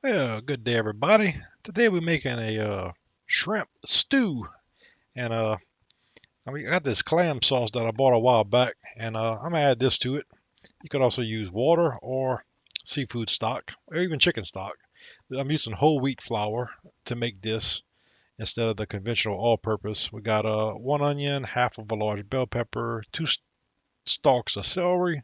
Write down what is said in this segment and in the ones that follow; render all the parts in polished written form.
Well, good day, everybody. Today we're making a shrimp stew, and I got this clam sauce that I bought a while back, and I'm gonna add this to it. You could also use water or seafood stock, or even chicken stock. I'm using whole wheat flour to make this instead of the conventional all-purpose. We got one onion, half of a large bell pepper, two stalks of celery,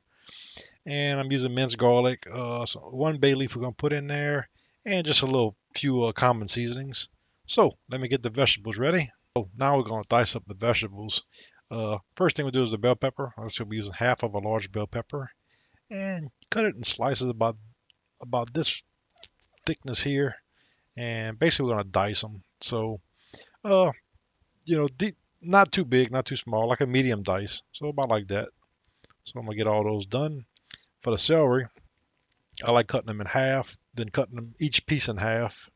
and I'm using minced garlic. So one bay leaf we're gonna put in there, and just a little few common seasonings. So let me get the vegetables ready. So now we're gonna dice up the vegetables. First thing we do is the bell pepper. I'm going be using half of a large bell pepper, and cut it in slices about this thickness here. And basically we're gonna dice them. So uh, not too big, not too small, like a medium dice. So about like that. So I'm gonna get all those done. For the celery, I like cutting them in half, then cutting them each piece in half,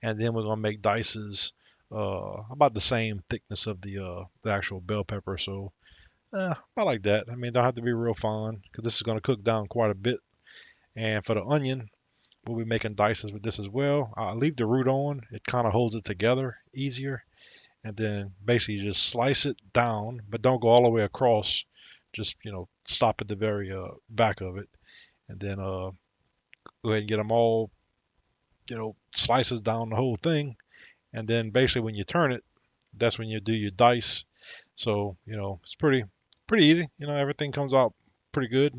and then we're gonna make dices about the same thickness of the actual bell pepper. So about like that. I mean, don't have to be real fine because this is gonna cook down quite a bit. And for the onion, we'll be making dices with this as well. I leave the root on; it kind of holds it together easier. And then basically just slice it down, but don't go all the way across. Just stop at the very back of it, and then go ahead and get them all slices down the whole thing, and then basically when you turn it, that's when you do your dice. So it's pretty easy. Everything comes out pretty good.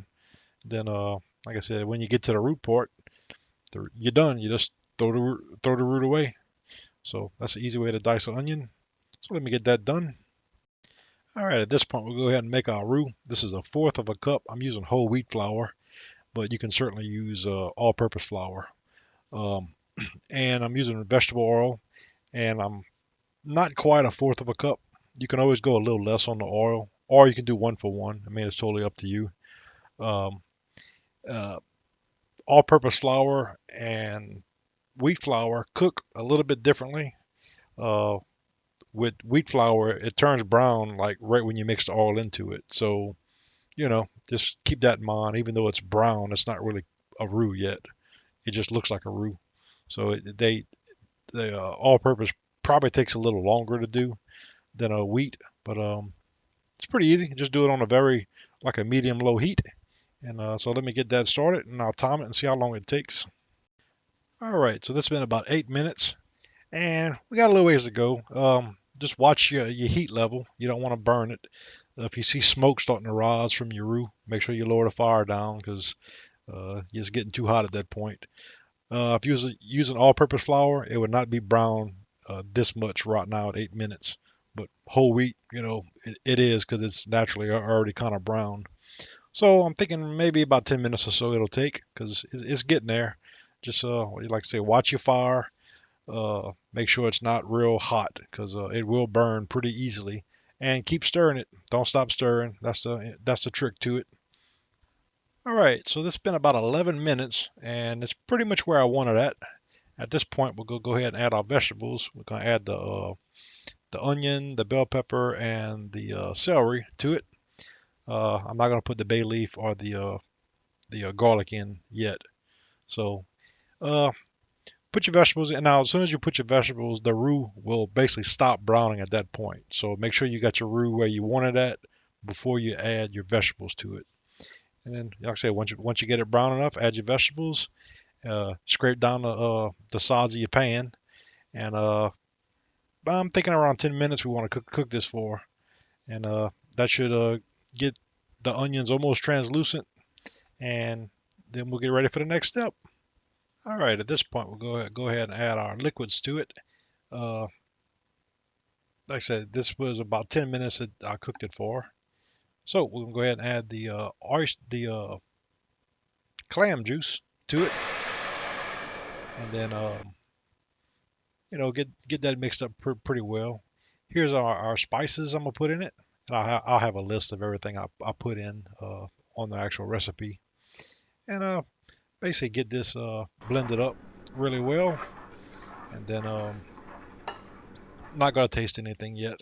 Then like I said, when you get to the root part, you're done. You just throw the root away. So that's an easy way to dice an onion. So let me get that done. All right, at this point we'll go ahead and make our roux. This is a fourth of a cup. I'm using whole wheat flour, but you can certainly use all-purpose flour. Um, and I'm using vegetable oil, and I'm not quite a fourth of a cup. You can always go a little less on the oil, or you can do one for one. I mean, it's totally up to you. Um, uh, All-purpose flour and wheat flour cook a little bit differently. Uh, with wheat flour, it turns brown like right when you mix the oil into it. So just keep that in mind. Even though it's brown, it's not really a roux yet. It just looks like a roux. So the all-purpose probably takes a little longer to do than a wheat, but it's pretty easy. Just do it on a very like a medium low heat. And so let me get that started, and I'll time it and see how long it takes. All right, so this has been about 8 minutes, and we got a little ways to go. Just watch your heat level. You don't want to burn it. If you see smoke starting to rise from your roux, make sure you lower the fire down because it's getting too hot at that point. If you're using all-purpose flour, it would not be brown this much right now at 8 minutes. But whole wheat, it is because it's naturally already kind of brown. So I'm thinking maybe about 10 minutes or so it'll take because it's getting there. Just like I say, watch your fire. Make sure it's not real hot because it will burn pretty easily. And keep stirring it. Don't stop stirring. That's the trick to it. All right, so this has been about 11 minutes, and it's pretty much where I want it at. At this point, we'll go ahead and add our vegetables. We're gonna add the onion, the bell pepper, and the celery to it. I'm not gonna put the bay leaf or the garlic in yet. So uh, put your vegetables in. Now, as soon as you put your vegetables, the roux will basically stop browning at that point. So make sure you got your roux where you want it at before you add your vegetables to it. And then, like I say, once you get it brown enough, add your vegetables. Scrape down the sides of your pan, and I'm thinking around 10 minutes we want to cook this for, and that should get the onions almost translucent, and then we'll get ready for the next step. All right, at this point we'll go ahead and add our liquids to it. Uh, like I said, this was about 10 minutes that I cooked it for. So we're gonna go ahead and add the clam juice to it, and then get that mixed up pretty well. Here's our spices I'm gonna put in it, and I'll have a list of everything I put in on the actual recipe, and basically get this blended up really well, and then not gonna taste anything yet,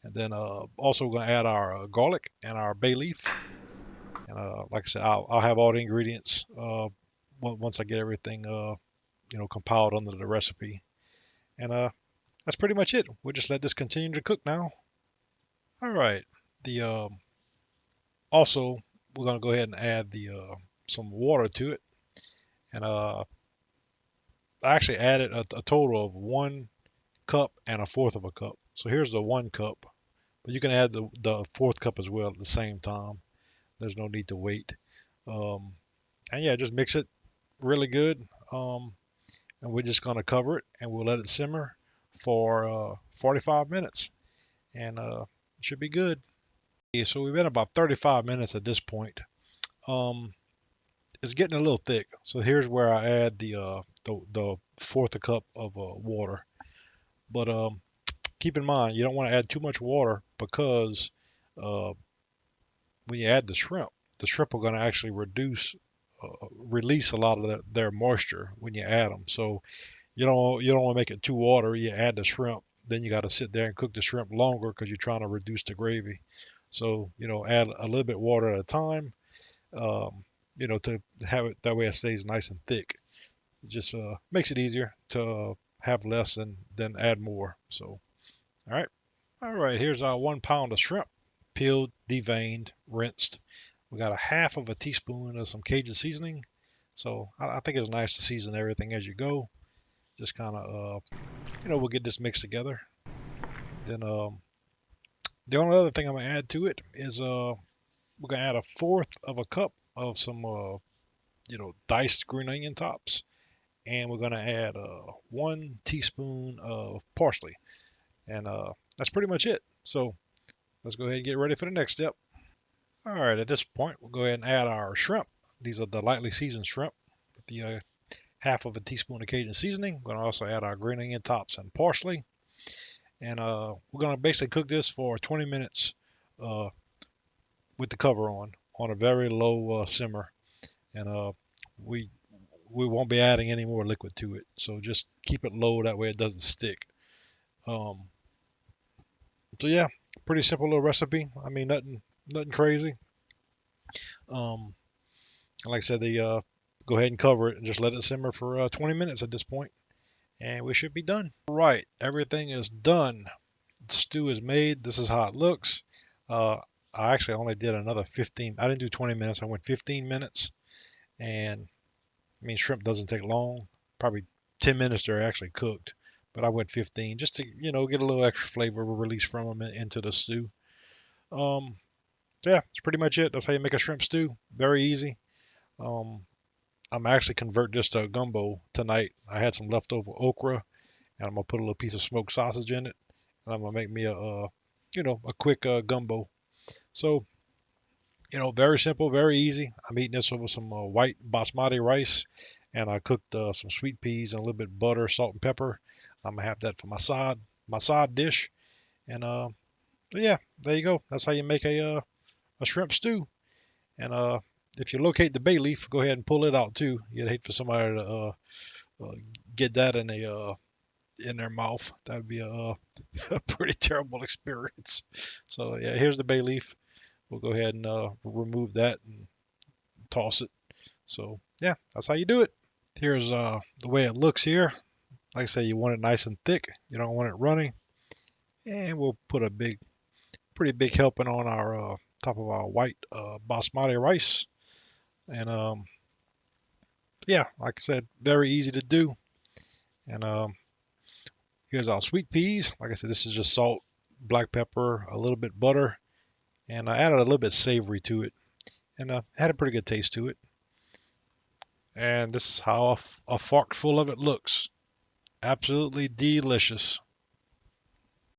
and then also gonna add our garlic and our bay leaf, and like I said, I'll have all the ingredients once I get everything compiled under the recipe. And that's pretty much it. We'll just let this continue to cook now. All right. The Also, we're gonna go ahead and add the some water to it. And I actually added a total of 1 cup and a fourth of a cup. So here's the 1 cup, but you can add the fourth cup as well at the same time. There's no need to wait. Um, and yeah, just mix it really good. And we're just gonna cover it and we'll let it simmer for 45 minutes, and it should be good. Yeah, so we've been about 35 minutes at this point. Um, it's getting a little thick, so here's where I add the fourth a cup of water. But keep in mind, you don't want to add too much water because uh, when you add the shrimp are going to actually release a lot of their moisture when you add them. So you don't want to make it too watery. You add the shrimp, then you got to sit there and cook the shrimp longer because you're trying to reduce the gravy. So add a little bit water at a time. To have it that way it stays nice and thick. It just makes it easier to have less and then add more. So all right. Here's our 1 pound of shrimp, peeled, deveined, rinsed. We got a half of a teaspoon of some Cajun seasoning. So I think it's nice to season everything as you go. Just kind of we'll get this mixed together. Then the only other thing I'm gonna add to it is we're gonna add a fourth of a cup of some diced green onion tops, and we're gonna add 1 teaspoon of parsley, and that's pretty much it. So let's go ahead and get ready for the next step. All right, at this point, we'll go ahead and add our shrimp. These are the lightly seasoned shrimp with the half of a teaspoon of Cajun seasoning. We're gonna also add our green onion tops and parsley, and we're gonna basically cook this for 20 minutes uh, with the cover on a very low simmer, and we we won't be adding any more liquid to it. So just keep it low, that way it doesn't stick. Um, so yeah, pretty simple little recipe. I mean, nothing crazy. Um, like I said, they go ahead and cover it and just let it simmer for 20 minutes at this point, and we should be done. All right, everything is done. The stew is made. This is how it looks. Uh, I actually only did another 15. I didn't do 20 minutes. I went 15 minutes, and I mean, shrimp doesn't take long. Probably 10 minutes they're actually cooked, but I went 15 just to get a little extra flavor released from them into the stew. Um, yeah, that's pretty much it. That's how you make a shrimp stew. Very easy. Um, I'm actually convert this to a gumbo tonight. I had some leftover okra, and I'm gonna put a little piece of smoked sausage in it, and I'm gonna make me a quick gumbo. So very simple, very easy. I'm eating this over some white basmati rice, and I cooked some sweet peas and a little bit of butter, salt, and pepper. I'm gonna have that for my side dish. And yeah, there you go. That's how you make a shrimp stew. And if you locate the bay leaf, go ahead and pull it out too. You'd hate for somebody to uh, get that in their mouth. That'd be a pretty terrible experience. So yeah, here's the bay leaf. We'll go ahead and remove that and toss it. So yeah, that's how you do it. Here's the way it looks here. Like I say, you want it nice and thick. You don't want it runny. And we'll put a pretty big helping on our top of our white basmati rice. And yeah, like I said, very easy to do. And here's our sweet peas. Like I said, this is just salt, black pepper, a little bit butter, and I added a little bit savory to it, and had a pretty good taste to it. And this is how a fork full of it looks. Absolutely delicious.